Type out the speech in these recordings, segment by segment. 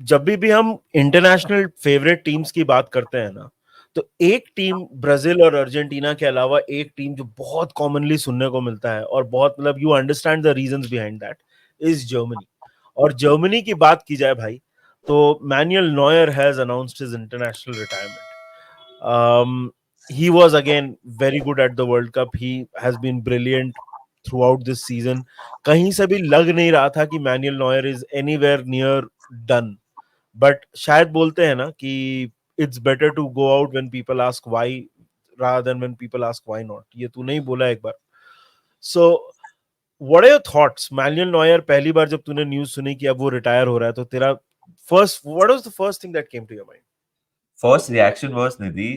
जब भी हम इंटरनेशनल फेवरेट टीम्स की बात करते हैं ना, तो एक टीम ब्राजील और अर्जेंटीना के अलावा एक टीम जो बहुत कॉमनली सुनने को मिलता है और बहुत मतलब you understand the reasons behind that is Germany. और जर्मनी की बात की जाए भाई, तो Manuel Neuer has announced his international retirement. He was again very good at the World Cup. He has been brilliant throughout this season. कहीं से भी लग नहीं रहा था कि Manuel Neuer is anywhere near done. But शायद बोलते हैं ना कि it's better to go out when people ask why rather than when people ask why not। ये तूने ही बोला एक बार। So what are your thoughts? Manuel Neuer पहली बार जब तूने न्यूज़ सुनी कि अब वो रिटायर हो रहा है, तो तेरा first what was the first thing that came to your mind? First reaction was Nidhi,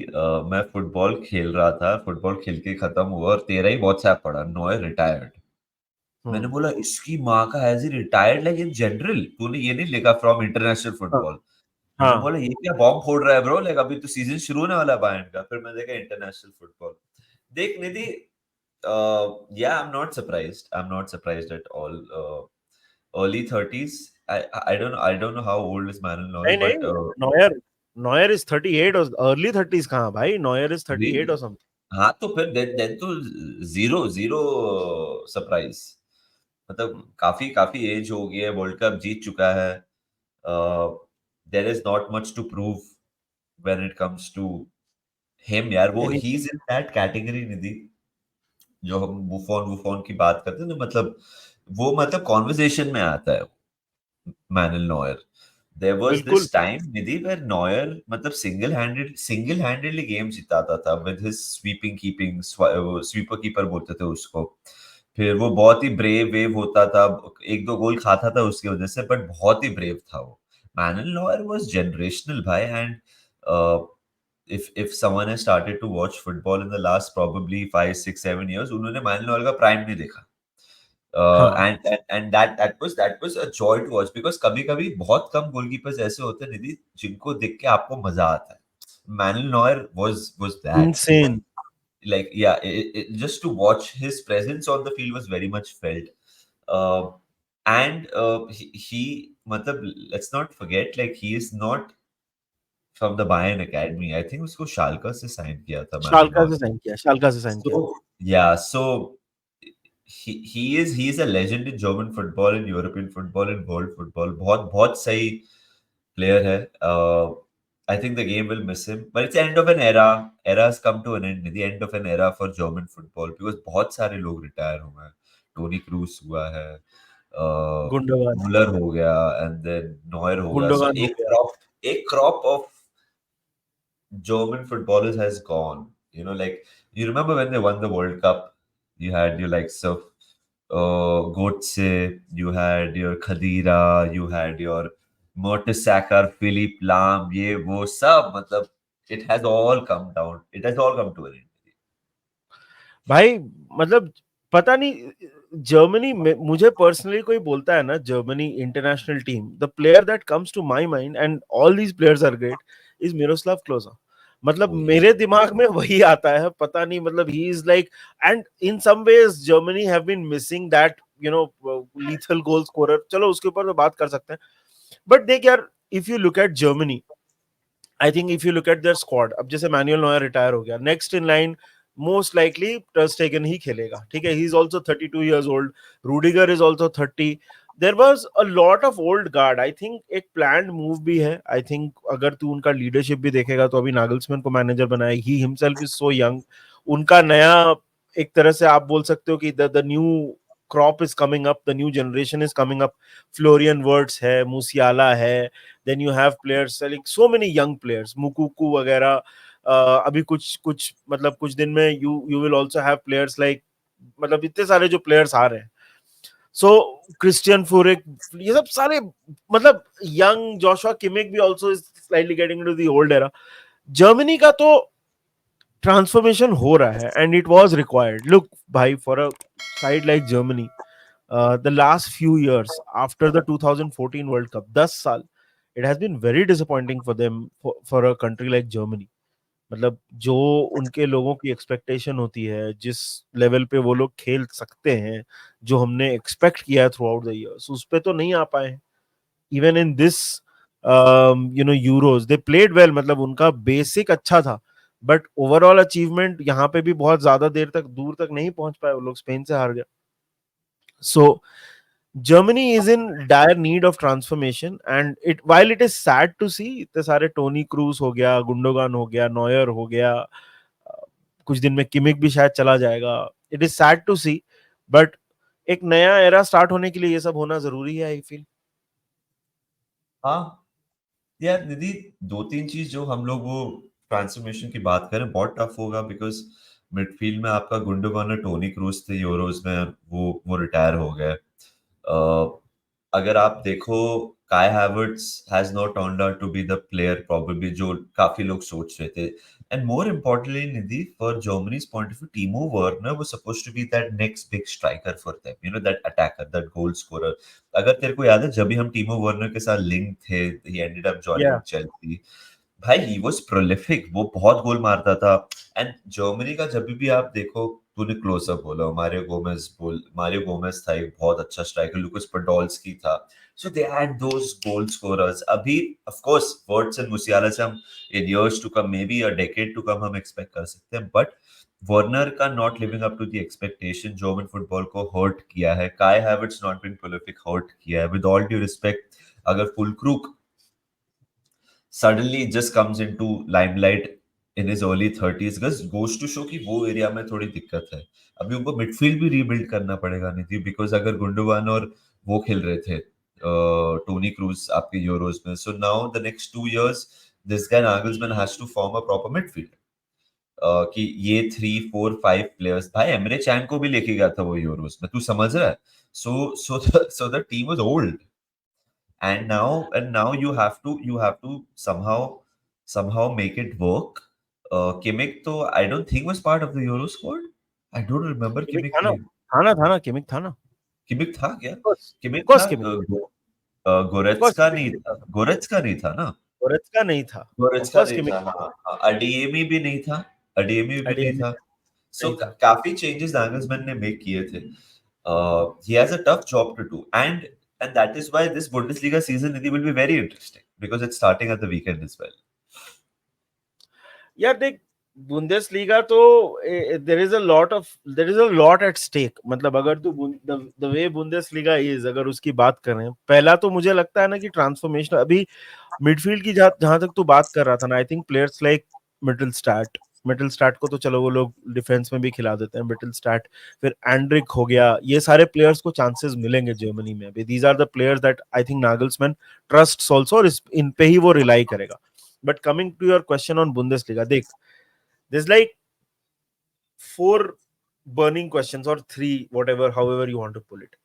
मैं फुटबॉल खेल रहा था, फुटबॉल खेल के खत्म हुआ और तेरा ही व्हाट्सएप पड़ा, नॉयर रिटायर्ड। मैंने बोला इसकी माँ का, has he retired like in general? तूने ये नहीं लिखा फ्रॉम इंटरनेशनल हाँ फुटबॉल? मैंने हाँ। बोला ये क्या बॉम्ब फोड़ रहा है ब्रो, लाइक अभी तो सीजन शुरू होने वाला है बायर्न का। फिर मैंने देखा इंटरनेशनल फुटबॉल। देख निधि, yeah, I'm not surprised at all. Early 30s. I don't know how old is Manuel Neuer, नहीं नहीं, but नॉयर नॉयर इज 38 और अर्ली 30s कहाँ भाई? नॉयर इज 38 really, और समथिंग। हाँ तो फिर then तो जीरो जीरो सरप्राइज। मतलब काफी काफी एज हो गई है, वर्ल्ड कप जीत चुका है। There is not much to prove when it comes to him यार। वो ही is in that category Nidhi, जो हम बुफॉन बुफॉन की बात करते हैं ना, मतलब वो मतलब कॉन्वर्सेशन में आता है मैनुअल नॉयर। देयर वाज बिल्कुल। This time Nidhi where Neuer मतलब सिंगल हैंडेडली गेम जिताता था with his sweeping keeping, sweeper keeper बोलते थे उसको। फिर वो बहुत ही ब्रेव वेव होता था, एक दो गोल खाता था उसकी वजह से, बट बहुत ही ब्रेव था वो। मैनुअल नॉयर वाज जनरेशनल भाई। And if someone has started to watch football in the last probably 5 6 7 years, उन्होंने मैनुअल नॉयर का प्राइम नहीं देखा। हाँ And that was a joy to watch, because कभी कभी बहुत कम गोलकीपर्स ऐसे होते हैं निधि जिनको देख के आपको मजा आता है। Manuel noir was that, insane. like yeah, just to watch his presence on the field was very much felt. uh, and he मतलब let's not forget, like he is not from the Bayern Academy. I think उसको शाल्का से sign किया था manual शालका noir. से sign किया, शालका से sign किया। So yeah, so he is a legend in German football, in European football, in world football. बहुत बहुत सही player है। I think the game will miss him, but it's the end of an era. Era has come to an end. The end of an era for German football, because बहुत सारे लोग retire हुए हैं। Toni Kroos हुआ है, गुंडोगान। मुलर हो गया, and then noir हो गया। सो गुंडोगान हो गया। एक crop of German footballers has gone. You know, like you remember when they won the World Cup, you had your likes of Götze, you had your Khadira, you had your Mertesacker, Philipp Lahm, ये वो सब मतलब it has all come down. It has all come to an end. भाई मतलब पता नहीं, Germany में मुझे पर्सनली कोई बोलता है ना Germany international team, the player that comes to my mind and all these players are great is Miroslav Klose. मतलब Oh मेरे yeah. दिमाग में वही आता है, पता नहीं मतलब he is like, and in some ways Germany have been missing that you know lethal goal scorer. चलो उसके ऊपर तो बात कर सकते हैं, बट देख यार, if you look at Germany, I think if you look at their squad, अब जैसे मैनुअल नॉयर रिटायर हो गया, next in line most likely ter Stegen ही खेलेगा, ठीक है, he is also 32 years old, Rudiger is also 30। There was a lot of old guard. I think एक planned move भी है। आई थिंक अगर तू उनका लीडरशिप भी देखेगा तो अभी नागल्समैन को मैनेजर बनाया, he himself is so young. उनका नया, एक तरह से आप बोल सकते हो कि the new crop is coming up, the new generation is coming up. Florian words है, मूसियाला है, then you have players like so many young players, मुकुकू वगैरह। अभी कुछ कुछ मतलब कुछ दिन में you will also have players like, मतलब इतने सारे जो प्लेयर्स आ रहे हैं। सो क्रिस्टियन फूरिक, ये सब सारे मतलब यंग, जोशुआ किमिक भी also is slightly getting into the old era. Germany का तो ट्रांसफॉर्मेशन हो रहा है and it was required. Look भाई, for a side like Germany, the last few years after the 2014 World Cup, 10 साल, it has been very disappointing for them, for a country like Germany। मतलब जो उनके लोगों की एक्सपेक्टेशन होती है, जिस लेवल पे वो लोग खेल सकते हैं, जो हमने एक्सपेक्ट किया थ्रू आउट द इयर्स, उस पे तो नहीं आ पाए। Even in this euros, they played well, मतलब उनका बेसिक अच्छा था, बट ओवरऑल अचीवमेंट यहाँ पे भी बहुत ज्यादा देर तक दूर तक नहीं पहुंच पाए, वो लोग स्पेन से हार गए. सो Germany is in dire need of transformation, and while it is sad to see इतने सारे टोनी क्रूस हो गया, गुंडोगान हो गया, नॉयर हो गया, कुछ दिन में किमिक भी शायद चला जाएगा. It is sad to see, but एक नया एरा स्टार्ट होने के लिए ये सब होना जरूरी है, आई फील. हाँ यार निधि, दो तीन चीज जो हम लोग वो ट्रांसफॉर्मेशन की बात करें बहुत टफ होगा, बिकॉज मिडफील्ड में आपका गुंडोगान और टोनी क्रूस थे यूरोज में, वो रिटायर हो गए. अगर आप देखो, Kai Havertz has not turned out to be the player probably जो काफी लोग सोच रहे थे. And more importantly Nidhi, for Germany's point of view, Timo Werner was supposed to be that next big striker for them, you know, that attacker, that goal scorer. अगर तेरे को याद है, जब भी हम टीमो वर्नर के साथ लिंक थे, ही एंडेड अप जॉइनिंग या चेल्सी. भाई ही वाज प्रोलिफिक, वो बहुत गोल मारता था. एंड जर्मनी का जब भी आप देखो, तूने क्लोजअप बोला, मारियो गोमेज था एक बहुत अच्छा स्ट्राइकर, लुकास पोडोल्स्की था. So they had those goal scorers. अभी of course Wirtz and Musiala से हम in years to come, may be a decade to come, हम एक्सपेक्ट कर सकते हैं, बट वार्नर का not living up to the expectation German football को hurt किया है. Kai Havertz not been prolific hurt किया है. विद ऑल ड्यू रिस्पेक्ट, अगर फुलक्रूक suddenly just comes into limelight in his early 30s, goes to show कि वो area में थोड़ी दिक्कत है. अभी उनको मिडफील्ड भी रीबिल्ड करना पड़ेगा निधि, बिकॉज अगर गुंडोगान और वो खेल रहे थे टोनी क्रूज आपके यूरोज में, so now the next 2 years this guy Nagelsmann has to form a proper midfield. कि ये 3 4 5 प्लेयर्स, भाई एमरे चैन को भी लेके गया था वो यूरोज में, तू समझ रहा है. So the team was old, and now you have to somehow make it work. Kimmich तो I don't think was part of the Euro squad. I don't remember Kimmich Kimmich था ना, playing. किमिक था ना. Kimmich था क्या? Of Kimmich course था. Kimmich, of course गोरेत्सका Kimmich नहीं भी था, था. गोरेत्सका नहीं था ना. गोरेत्स्का नहीं था. ऑफ गोरेत्सका कोर्स नहीं किमिक था, था. हाँ हाँ. अडिएमी भी नहीं था, अडिएमी भी नहीं अडेमी था. सो नहीं था. काफी चेंजेस नागल्समैन ने मेक किए थे. He has a tough job to do, and that is why this Bundesliga season Nidhi, will be very interesting because it's starting at the weekend as well. यार देख, बुंदेसलीगा तो there is a lot at stake. मतलब अगर तू the way Bundesliga is, अगर उसकी बात करें, पहला तो मुझे लगता है ना कि ट्रांसफॉर्मेशन अभी मिडफील्ड की जहां तक तू बात कर रहा था ना, I think players like middle start को तो चलो वो लोग डिफेंस में भी खिला देते हैं, मिडिल स्टार्ट, फिर एंड्रिक हो गया, ये सारे प्लेयर्स को चांसेस मिलेंगे जर्मनी में. अभी these are the players that I think Nagelsmann trust also, और इन पे ही वो रिलाई करेगा. But coming to your question on Bundesliga, देख, there's like four burning questions, or three, whatever, however you want to pull it.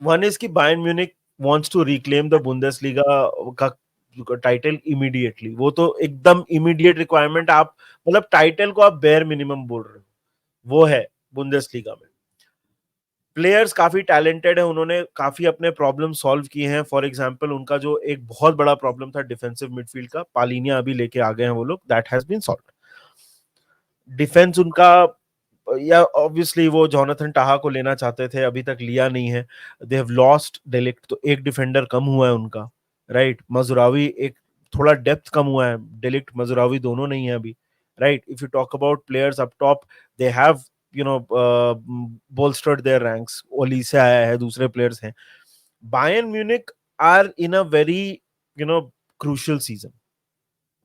One is कि Bayern Munich wants to reclaim the Bundesliga का title immediately. वो तो एकदम immediate requirement. आप मतलब title को आप बेयर मिनिमम बोल रहे हो, वो है बुंदेसलीगा में. प्लेयर्स काफी टैलेंटेड है, उन्होंने काफी अपने प्रॉब्लम सॉल्व किए हैं. फॉर एग्जांपल उनका जो एक बहुत बड़ा प्रॉब्लम था डिफेंसिव मिडफील्ड का, पालिनिया अभी लेके आ गए हैं वो लोग, that has been solved. Defence उनका, या ऑब्वियसली वो जोनाथन टाहा को लेना चाहते थे, अभी तक लिया नहीं है. दे हैव लॉस्ट डेलिक्ट, तो एक डिफेंडर कम हुआ है उनका, राइट. मजुरावी एक थोड़ा डेप्थ कम हुआ है, डेलिक्ट मजुरावी दोनों नहीं है अभी, right. If you talk about players up top, they have bolstered their ranks. Olise आया है, दूसरे प्लेयर्स हैं. Bayern Munich are in a very crucial season.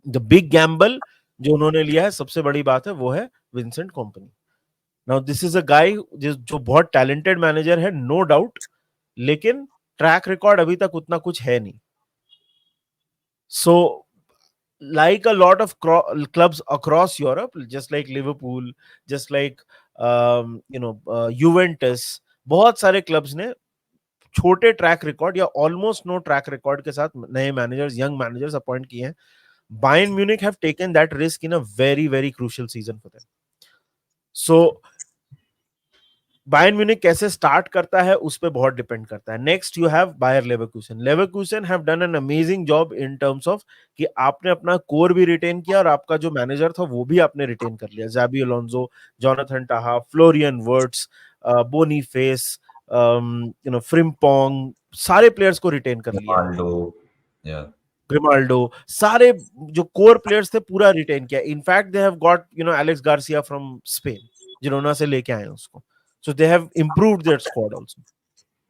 The big gamble जो उन्होंने लिया है, सबसे बड़ी बात है वो है Vincent Kompany. Now this is a guy जो बहुत टैलेंटेड मैनेजर है, नो डाउट, लेकिन ट्रैक रिकॉर्ड अभी तक उतना कुछ है नहीं. सो like a lot of clubs across Europe, just like Liverpool, just like Juventus, बहुत सारे क्लब्स ने छोटे ट्रैक रिकॉर्ड या ऑलमोस्ट नो ट्रैक रिकॉर्ड के साथ नए मैनेजर्स, यंग मैनेजर्स अपॉइंट किए हैं. Bayern Munich have taken that risk in a very very crucial season for them. So Bayern Munich कैसे स्टार्ट करता है उस पे बहुत डिपेंड करता है. Next you have Bayer Leverkusen. Leverkusen have done an amazing job in terms of कि आपने अपना कोर भी रिटेन किया, और आपका जो मैनेजर था वो भी आपने रिटेन कर लिया. ज़ाबी Alonso, Jonathan टाहा, Florian वर्ट्स, Boniface, Frimpong, सारे प्लेयर्स को रिटेन कर लिया है. Ronaldo, yeah. ग्रिमाल्डो, सारे जो कोर प्लेयर्स थे पूरा रिटेन किया। In fact they have got Alex Garcia from Spain, Girona से लेके आए हैं उसको। So they have improved their squad also.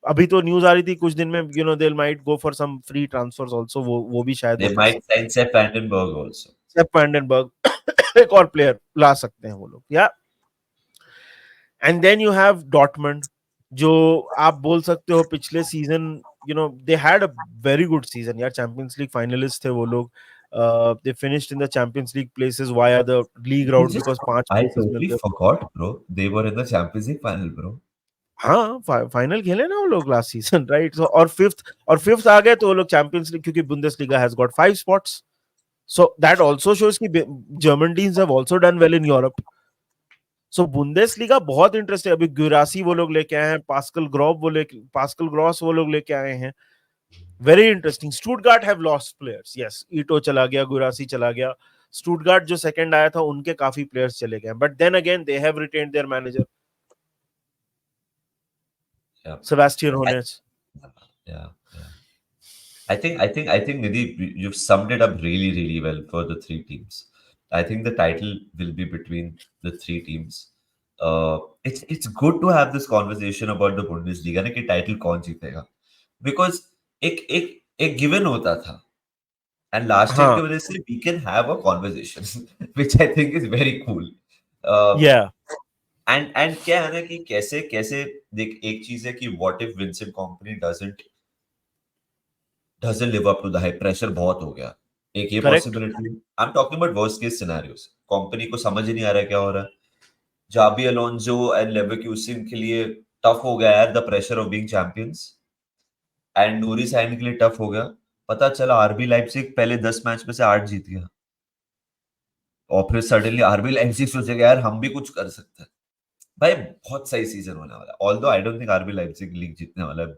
अभी तो न्यूज आ रही थी कुछ दिन में, they might go for some free transfers also, वो भी शायद वो They कर might सकते sign Sepp Vandenberg also. हैं। सेप वैंडनबर्ग एक और प्लेयर ला सकते हैं वो लोग, या and then you have Dortmund, जो आप बोल सकते हो पिछले season they had a very good season यार, चैंपियंस लीग फाइनलिस्ट थे वो लोग। They finished in the Champions League places via the league You round, just, because 5 I places मिल totally गए। forgot, bro. They were in the Champions League final, bro. हाँ, final खेले ना वो लोग लास्ट सीजन, राइट। और fifth आ गए तो वो लोग चैंपियंस लीग, क्योंकि Bundesliga has got 5 spots, so that also shows कि German teams have also done well in Europe. So Bundesliga बहुत इंटरेस्टिंग। अभी गुरासी वो लोग लेके आए हैं, पास्कल ग्रॉस वो लोग लेके आए हैं, very interesting. Stuttgart have lost players, yes, ईटो चला गया, गुरासी चला गया। स्टुटगार्ट जो सेकंड आया था उनके काफी प्लेयर्स चले गए, but then again they have retained their manager Yeah. Sebastian I, Hoeness. yeah. Yeah. I think Nidhi, you've summed it up really, really well for the three teams. I think the title will be between the three teams. It's good to have this conversation about the Bundesliga ना कि title कौन जीतेगा, because एक given होता था, and last year हाँ, की वजह से we can have a conversation which I think is very cool. Uh, या and क्या है ना कि कैसे कैसे देख, एक चीज है कि what if Vincent Kompany doesn't live up to the hype, pressure बहुत हो गया, एक ये correct. Possibility. I am talking about worst case scenarios, company को समझ ही नहीं आ रहा है क्या हो रहा है, जाबी अलोंसो एंड लेवरक्यूसन के लिए टफ हो गया यार the pressure of being champions, and Nuri Sahin के लिए टफ हो गया। पता चला आरबी लाइप्जिग पहले 10 मैच में से 8 जीत गया, और फिर सडनली आरबी लाइप्जिग सोचेगा यार हम भी कुछ कर सकते हैं। भाई बहुत सही सीजन होने वाला है, although I don't think RB Leipzig league जीतने वाला है।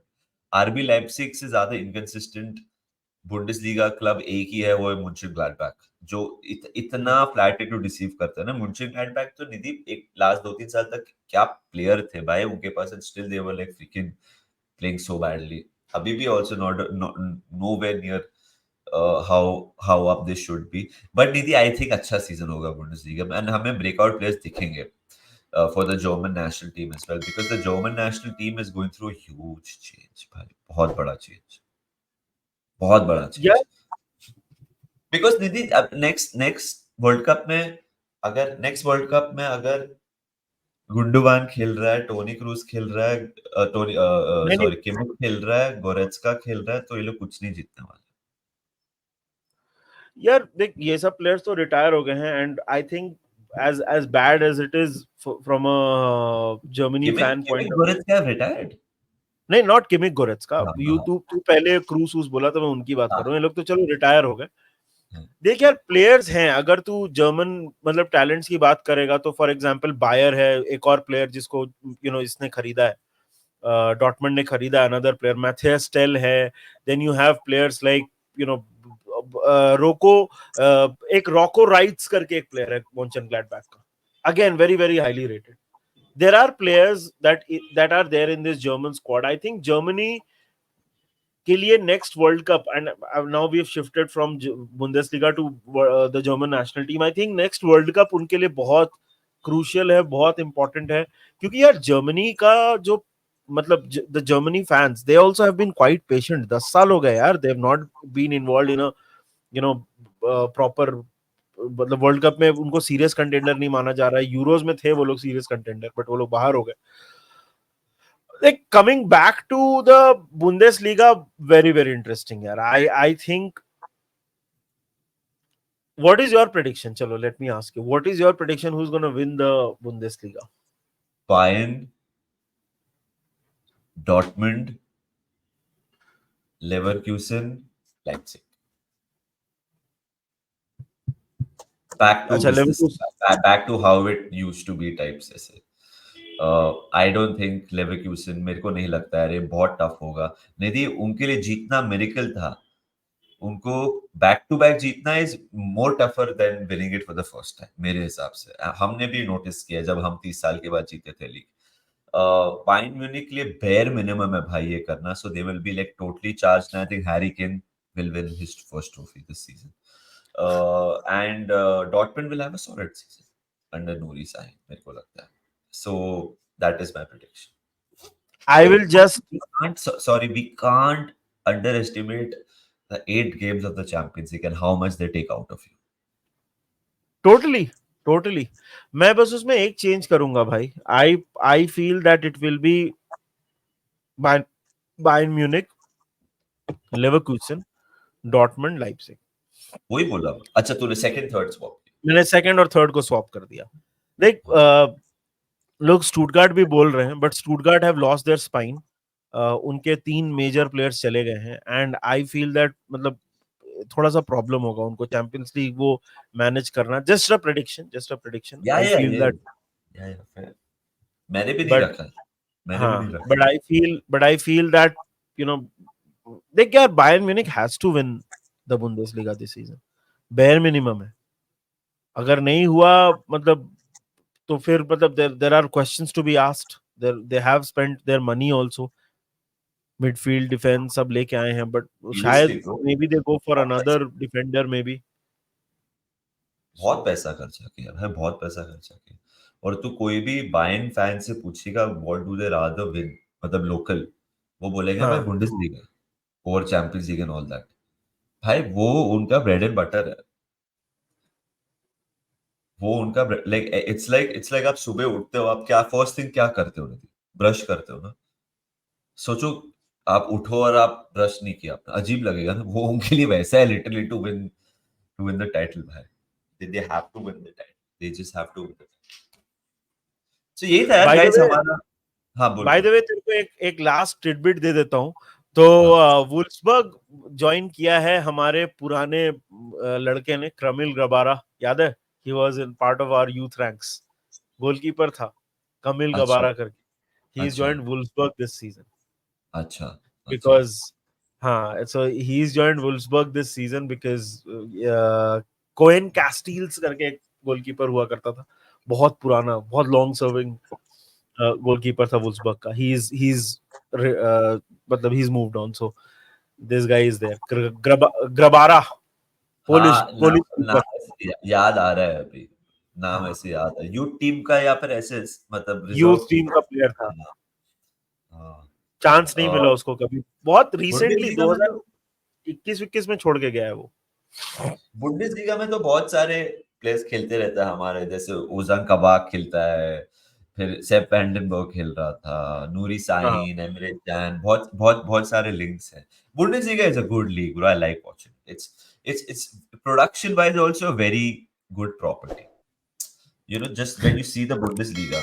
आरबी लाइप्जिग से ज्यादा इनकंसिस्टेंट बुंडेसलीगा क्लब एक ही है, वो है मुंशनग्लाडबाख, जो इतना फ्लैट टू डिसीव करता है ना। मुंशनग्लाडबाख तो निधि एक लास्ट 2-3 साल तक क्या प्लेयर थे भाई उनके पास, and still they were like freaking playing so badly. अभी भी also not nowhere near how up this should be. But Nidhi I think अच्छा सीजन होगा बुंडेसलीगा में, एंड हमें ब्रेकआउट प्लेयर्स दिखेंगे for the German national team as well, because the German national team is going through a huge change भाई, बहुत बड़ा change, बहुत बड़ा या चेंज। बिकॉज निधि अब नेक्स्ट नेक्स्ट वर्ल्ड कप में, अगर नेक्स्ट वर्ल्ड कप में अगर गुंडोगान खेल रहा है, टोनी क्रूज खेल रहा है, टोनी नहीं नहीं सॉरी किमिक खेल रहा है, गोरेत्स्का खेल रहा है, तो ये लोग कुछ नहीं जीतने वाले। यार देख, ये सब प्लेयर्स तो रिटायर हो गए हैं, and I think as bad as it is from a Germany Kimmich fan Kimmich point of view, Goretzka retired. नहीं, नॉट किमिक गोरेत्स्का, हाँ यू हाँ तू तू पहले क्रूस बोला तो मैं उनकी बात कर हाँ रहा हूँ, ये लोग तो चलो रिटायर हो गए। हाँ। देख यार, प्लेयर्स हैं, अगर तू जर्मन मतलब टैलेंट्स की बात करेगा तो फॉर एग्जांपल बायर है, एक और प्लेयर जिसको इसने खरीदा है, डॉर्टमंड ने खरीदा, अनदर प्लेयर मैथियस टेल है। Then you have players like you know Rocco, एक रोको राइट्स करके एक प्लेयर है मोंचनग्लाडबाख का, again very very highly rated. there are players that are there in this German squad. I think Germany के लिए next World Cup, and now we've shifted from Bundesliga to the German national team. I think next World Cup उनके लिए बहुत crucial है, बहुत important है, क्योंकि यार जर्मनी का जो मतलब the Germany fans, they also have been quite patient. 10 साल हो गए यार, they have not been involved in a proper, मतलब वर्ल्ड कप में उनको सीरियस कंटेंडर नहीं माना जा रहा है। यूरोज में थे वो लोग सीरियस कंटेंडर, बट वो लोग बाहर हो गए। Like coming back to the Bundesliga, very very interesting yaar. I think, what is your prediction? Chalo, let me ask you, what is your prediction, who's going to win the Bundesliga? Bayern, Dortmund, Leverkusen, Leipzig. Back to अच्छा, business, Leverkusen. back to how it used to be types ऐसे। आई don't think Leverkusen, मेरे को नहीं लगता है ये बहुत tough होगा। निधि उनके लिए जीतना मेरिकल था, उनको बैक टू बैक जीतना is more tougher than winning it for the first time मेरे हिसाब से। हमने भी नोटिस किया जब हम 30 साल के बाद जीते थे लीग। बायर्न म्यूनिख के लिए बेयर मिनिमम है भाई ये करना, so they will be like totally charge. I think Harry Kane will win his first trophy this season. And Dortmund will have a solid season under Nuri Sahin, मेरे को लगता है. So that is my prediction. I will just We can't underestimate the 8 games of the Champions League and how much they take out of you. totally. मैं बस उसमें एक change करूंगा भाई. I feel that it will be Bayern Munich, Leverkusen, Dortmund, Leipzig. वही बोला. अच्छा तूने सेकंड थर्ड स्वैप. मैंने सेकंड और थर्ड को स्वैप कर दिया. देख लोग स्टुटगार्ट भी बोल रहे हैं, but Stuttgart have lost their spine. उनके 3 मेजर प्लेयर्स चले गए हैं एंड आई फील दैट मतलब थोड़ा सा प्रॉब्लम होगा उनको चैंपियंस लीग वो मैनेज करना. Just a prediction. I feel that मैंने भी नहीं रखा. but I feel that you know देख यार Bayern Munich has to win the Bundesliga this season. bare minimum है. अगर नहीं हुआ मतलब तो फिर मतलब there are questions to be asked. They have spent their money also. Midfield, defense सब लेके आए हैं, but शायद maybe they go for another defender maybe. बहुत पैसा खर्चा किया है, बहुत पैसा खर्चा किया. और तू कोई भी बायर्न फैन से पूछेगा what do they rather win, मतलब लोकल, वो बोलेगा भाई बुंडेसलीगा और champions league and all that. भाई वो उनका ब्रेड एंड बटर है. वो उनका लाइक इट्स लाइक आप सुबह उठते हो, आप क्या फर्स्ट थिंग क्या करते हो? ब्रश करते हो ना. सोचो आप उठो और आप ब्रश नहीं किया, अजीब लगेगा ना. वो उनके लिए वैसा है literally to win the title. भाई they have to win the title. They just have to win the title. So यही था यार गाइस हमारा. हाँ बोल. By the way तेरे को एक लास्ट टिडबिट दे देता हूँ. तो वुल्सबर्ग ज्वाइन किया है हमारे पुराने लड़के ने, कमिल ग्राबारा. याद है? He was in part of our youth ranks. Goalkeeper था कमिल ग्राबारा करके. He's joined Wolfsburg this season. अच्छा. Because हाँ, so he's joined Wolfsburg this season because Koen Casteels करके एक गोलकीपर हुआ करता था, बहुत पुराना, बहुत लॉन्ग सर्विंग गोलकीपर था वुल्सबर्ग का. he's मतलब he's moved on, so this guy is there. Grabara Polish याद आ रहा है अभी नाम. ऐसे याद है यूथ टीम का या फिर ऐसे मतलब यूथ टीम का प्लेयर था. चांस नहीं मिला उसको कभी. बहुत रिसेंटली 2021-21 में छोड़ के गया है वो. बुंडेसलीगा में तो बहुत सारे प्लेयर्स खेलते रहता है हमारे, जैसे ओजान कबाक खेलता है, फिर सेप वैंडनबर्ग खेल रहा था, नूरी साहिन, एमरे कैन, बहुत सारे लिंक्स हैं. Bundesliga is a good league bro. I like watching. It's production wise also a very good property. You know, just when you see the Bundesliga,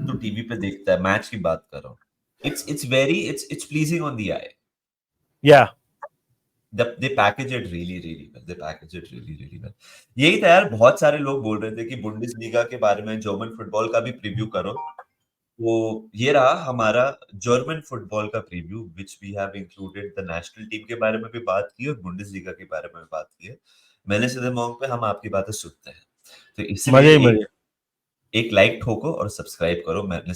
तो टीवी पे देखता है, मैच की बात कर रहा हूँ. It's pleasing on the eye. Yeah. They package it really well. यही था यार. बहुत सारे लोग बोल रहे थे कि बुंडेसलीगा के बारे में जर्मन फुटबॉल का भी प्रीव्यू करो. वो ये रहा हमारा जर्मन फुटबॉल का preview, which we have included the national team के बारे में भी बात की और बुंडेसलीगा के बारे में भी बात की है. मैंने सीधे मॉन्ग पे हम आपकी बातें सुनते हैं, तो इसलिए एक लाइक ठोको और सब्सक्राइब करो. मैंने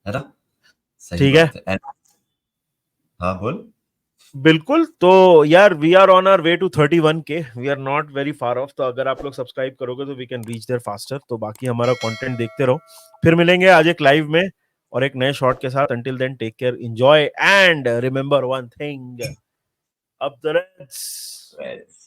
है ना, ठीक है. हाँ बोल. बिल्कुल. तो यार we are on our way to 31K. We are not very far off. तो अगर आप लोग सब्सक्राइब करोगे तो we can reach there faster. तो बाकी हमारा कंटेंट देखते रहो. फिर मिलेंगे आज एक लाइव में और एक नए शॉट के साथ. Until then take care, enjoy and remember one thing, up the Reds.